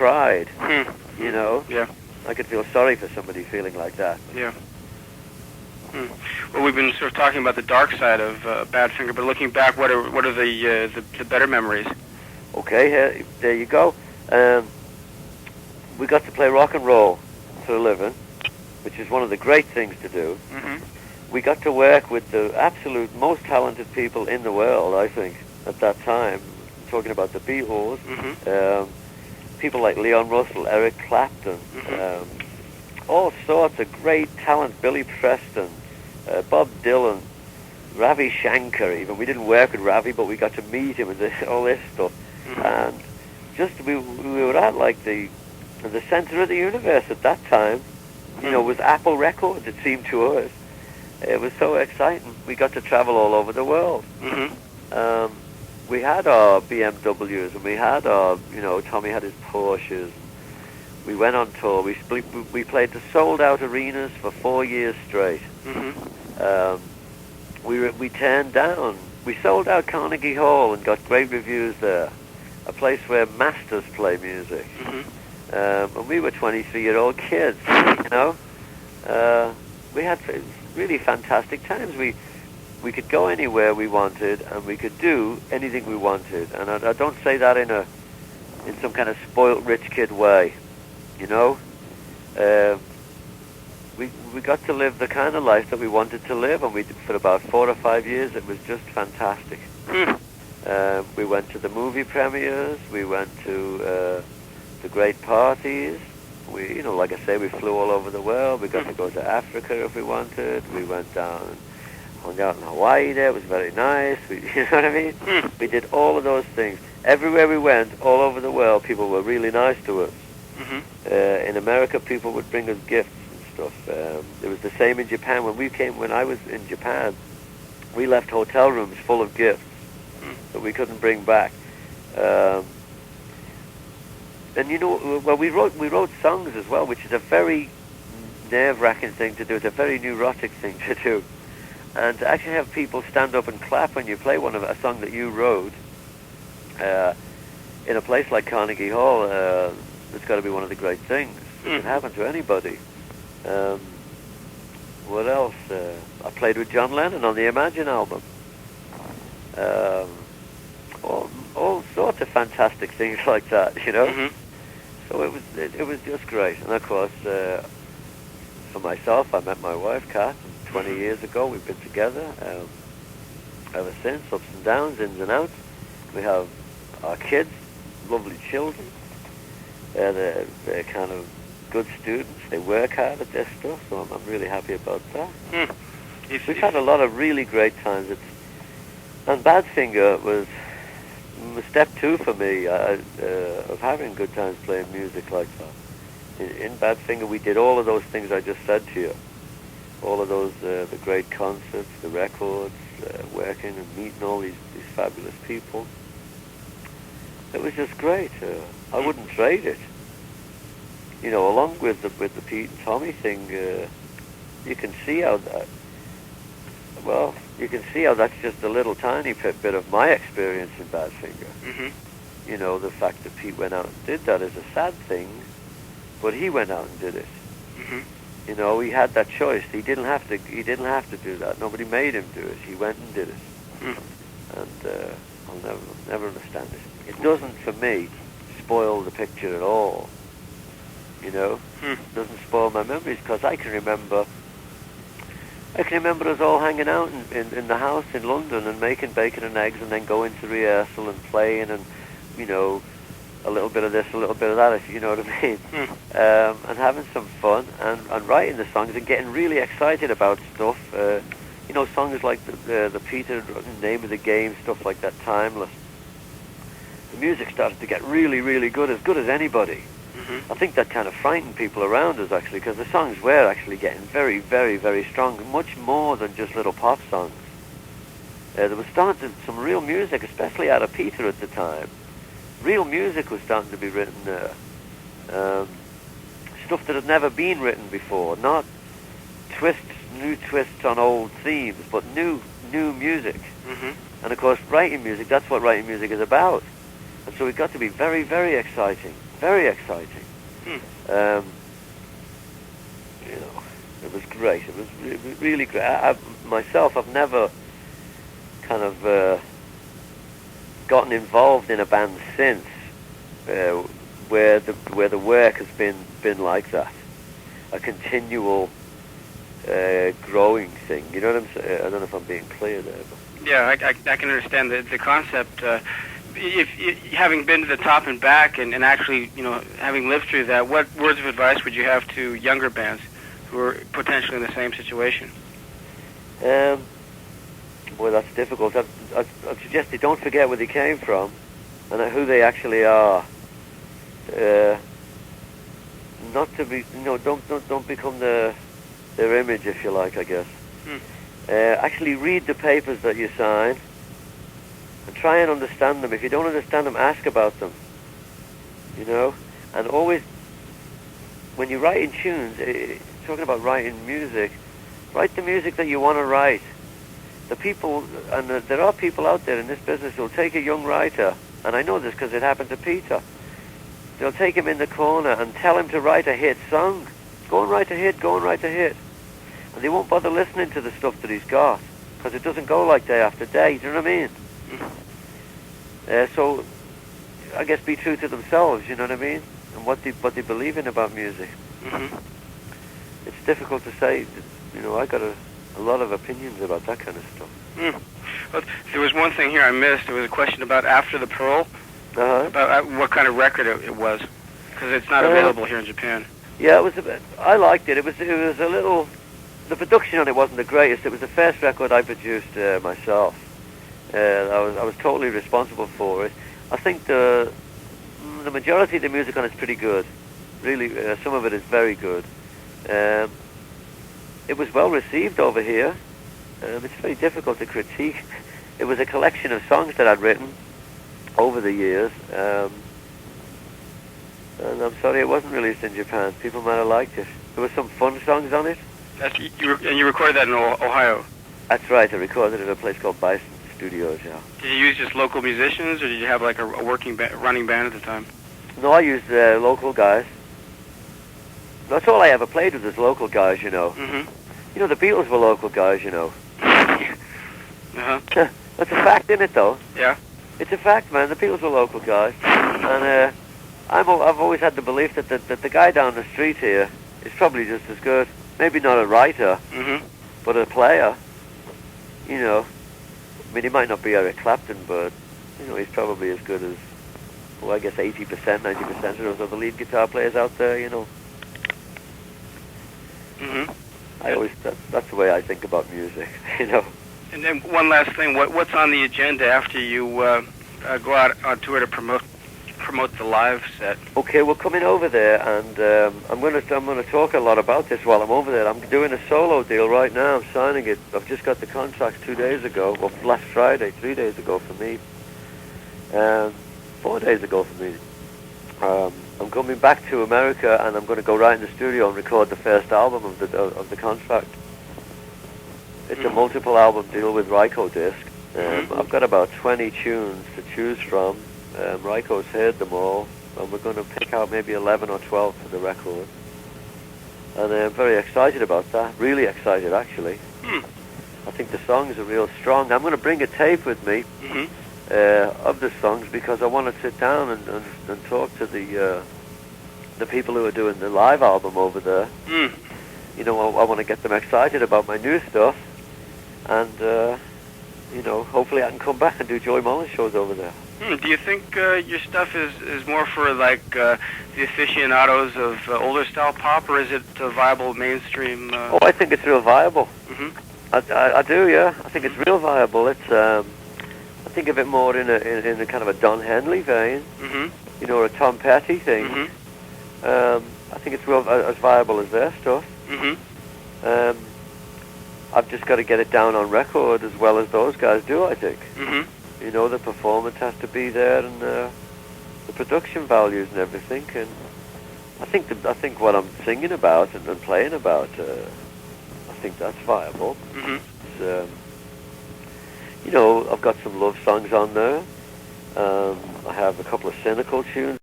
cried. Hmm. You know? Yeah. I could feel sorry for somebody feeling like that. Yeah. Hmm. Well, we've been sort of talking about the dark side of Badfinger, but looking back, what are the better memories? Okay, there you go. We got to play rock and roll for a living, which is one of the great things to do. Mm-hmm. We got to work with the absolute most talented people in the world, I think, at that time. I'm talking about the Beatles, people like Leon Russell, Eric Clapton, all sorts of great talent, Billy Preston, Bob Dylan, Ravi Shankar even. We didn't work with Ravi, but we got to meet him and all this stuff. And just we were at like the center of the universe at that time. You know, with Apple Records, it seemed to us. It was so exciting. We got to travel all over the world. We had our BMWs, and we had our, Tommy had his Porsches. We went on tour. We played the sold-out arenas for 4 years straight. We turned down. We sold out Carnegie Hall and got great reviews there. A place where masters play music. And we were 23-year-old kids, you know. We had really fantastic times. We could go anywhere we wanted, and we could do anything we wanted. And I don't say that in some kind of spoilt rich kid way, you know. We got to live the kind of life that we wanted to live, and we did for about 4 or 5 years. It was just fantastic. We went to the movie premieres. We went to the great parties. We, like I say, we flew all over the world. We got to go to Africa if we wanted. We went down and hung out in Hawaii there. It was very nice. You know what I mean? We did all of those things. Everywhere we went, all over the world, people were really nice to us. In America, people would bring us gifts and stuff. It was the same in Japan. When I was in Japan, we left hotel rooms full of gifts that we couldn't bring back. And we wrote songs as well, which is a very nerve-wracking thing to do. It's a very neurotic thing to do. And to actually have people stand up and clap when you play a song that you wrote in a place like Carnegie Hall, it's got to be one of the great things that can happen to anybody. What else? I played with John Lennon on the Imagine album. All sorts of fantastic things like that, you know. So it was just great. And of course, for myself, I met my wife, Kat, 20 years ago. We've been together ever since, ups and downs, ins and outs. We have our kids, lovely children. They're kind of good students. They work hard at their stuff, so I'm really happy about that. We've had a lot of really great times. And Badfinger was step 2 for me of having good times playing music like that. In Badfinger, we did all of those things I just said to you. All of those, the great concerts, the records, working and meeting all these fabulous people. It was just great. I wouldn't trade it. Along with the Pete and Tommy thing, you can see how that. Well, you can see how that's just a little tiny bit of my experience in Badfinger. The fact that Pete went out and did that is a sad thing, but he went out and did it. He had that choice. He didn't have to do that. Nobody made him do it. He went and did it. And I'll never understand it. It doesn't, for me, spoil the picture at all. It doesn't spoil my memories, because I can remember us all hanging out in the house in London and making bacon and eggs, and then going to rehearsal and playing, and a little bit of this, a little bit of that, if you know what I mean. And having some fun and writing the songs and getting really excited about stuff. Songs like the Peter Name of the Game, stuff like that, Timeless. The music started to get really, really good as anybody. I think that kind of frightened people around us, actually, because the songs were actually getting very, very, very strong, much more than just little pop songs. There was starting some real music, especially out of Peter at the time. Real music was starting to be written there. Stuff that had never been written before, not new twists on old themes, but new music. And of course, writing music, that's what writing music is about. And so it got to be very, very exciting. very exciting. Hmm. You know, it was great. It was really great. Myself, I've never kind of gotten involved in a band since where the work has been like that, a continual growing thing. You know what I'm saying? I don't know if I'm being clear there. But. Yeah, I can understand the concept. If having been to the top and back, and actually, having lived through that, what words of advice would you have to younger bands who are potentially in the same situation? Well, that's difficult. I'd suggest they don't forget where they came from and who they actually are. Not to be, don't become their image, if you like, I guess. Actually read the papers that you sign and try and understand them. If you don't understand them, ask about them. And always, when you're writing tunes, talking about writing music, write the music that you want to write. The people, and there are people out there in this business who'll take a young writer, and I know this because it happened to Peter. They'll take him in the corner and tell him to write a hit song. Go and write a hit, go and write a hit. And they won't bother listening to the stuff that he's got, because it doesn't go like day after day, do you know what I mean? So, I guess be true to themselves, you know what I mean? And what they believe in about music. Mm-hmm. It's difficult to say, I got a lot of opinions about that kind of stuff. Well, there was one thing here I missed. There was a question about After the Pearl, about what kind of record it was, because it's not available here in Japan. Yeah, it was. I liked it. It was a little. The production on it wasn't the greatest. It was the first record I produced myself. I was totally responsible for it. I think the majority of the music on it's pretty good. Really, some of it is very good. It was well received over here. It's very difficult to critique. It was a collection of songs that I'd written over the years, and I'm sorry it wasn't released in Japan. People might have liked it. There were some fun songs on it. And you recorded that in Ohio? That's right. I recorded it at a place called Bison Studios, yeah. Did you use just local musicians, or did you have like a working running band at the time? No, I used local guys. That's all I ever played with, is local guys, Mm-hmm. The Beatles were local guys, Uh-huh. That's a fact, isn't it, though? Yeah. It's a fact, man. The Beatles were local guys. And I've always had the belief that the guy down the street here is probably just as good. Maybe not a writer, Mm-hmm. but a player. I mean, he might not be Eric Clapton, but, he's probably as good as, I guess 80%, 90% of those other lead guitar players out there, Mm-hmm. That's the way I think about music, And then one last thing, what's on the agenda after you go out on tour to promote the live set? Okay, we're coming over there, and I'm going to talk a lot about this while I'm over there. I'm doing a solo deal right now. I'm signing it. I've just got the contract 2 days ago, or last Friday, 3 days ago for me, 4 days ago for me. I'm coming back to America, and I'm going to go right in the studio and record the first album of the contract. It's a multiple album deal with Ryko Disc. I've got about 20 tunes to choose from. Ryko's heard them all, and we're going to pick out maybe 11 or 12 for the record. And I'm very excited about that. Really excited, actually. I think the songs are real strong. I'm going to bring a tape with me of the songs, because I want to sit down and talk to the people who are doing the live album over there. I want to get them excited about my new stuff, and hopefully I can come back and do Joey Molland shows over there. Do you think your stuff is more for like the aficionados of older style pop, or is it a viable mainstream? Oh, I think it's real viable. I do, yeah. I think it's real viable. It's I think of it more in a kind of a Don Henley vein, or a Tom Petty thing. I think it's real as viable as their stuff. I've just got to get it down on record as well as those guys do, I think. The performance has to be there, and the production values and everything. And I think what I'm singing about and playing about, I think that's viable. It's, I've got some love songs on there. I have a couple of cynical tunes.